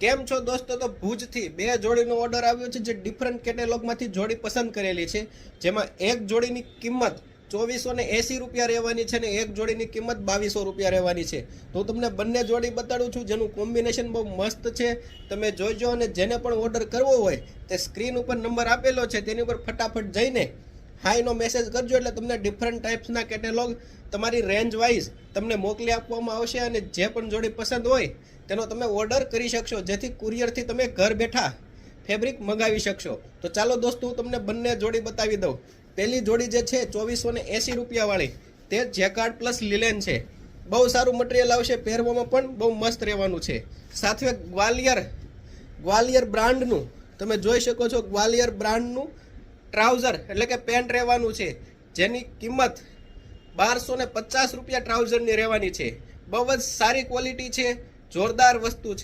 કેમ છો દોસ્તો? તો ભુજથી બે જોડીનો ઓર્ડર આવ્યો છે, જે ડિફરન્ટ કેટેલોગમાંથી જોડી પસંદ કરેલી છે, જેમાં એક જોડીની કિંમત 2480 રૂપિયા રહેવાની છે ને એક જોડીની કિંમત 2200 રૂપિયા રહેવાની છે. તો હું તમને બંને જોડી બતાડું છું, જેનું કોમ્બિનેશન બહુ મસ્ત છે. તમે જોઈજો, અને જેને પણ ઓર્ડર કરવો હોય તે સ્ક્રીન ઉપર નંબર આપેલો છે, તેની ઉપર ફટાફટ જઈને હાઈનો મેસેજ કરજો, એટલે તમને ડિફરન્ટ ટાઈપ્સના કેટેલોગ તમારી રેન્જ વાઇઝ તમને મોકલી આપવામાં આવશે. અને જે પણ જોડી પસંદ હોય તેનો તમે ઓર્ડર કરી શકશો, જેથી કુરિયરથી તમે ઘર બેઠા ફેબ્રિક મંગાવી શકશો. તો ચાલો દોસ્તો, હું તમને બંને જોડી બતાવી દઉં. પહેલી જોડી જે છે 2480 રૂપિયાવાળી, તે જેકાર્ડ પ્લસ લિલેન છે. બહુ સારું મટીરિયલ આવશે, પહેરવામાં પણ બહુ મસ્ત રહેવાનું છે. સાથે ગ્વાલિયર બ્રાન્ડનું તમે જોઈ શકો છો, ગ્વાલિયર બ્રાન્ડનું ટ્રાઉઝર એટલે કે પેન્ટ રહેવાનું છે, જેની કિંમત 1250 રૂપિયા ટ્રાઉઝરની રહેવાની છે. બહુ જ સારી ક્વોલિટી છે, જોરદાર વસ્તુ છે.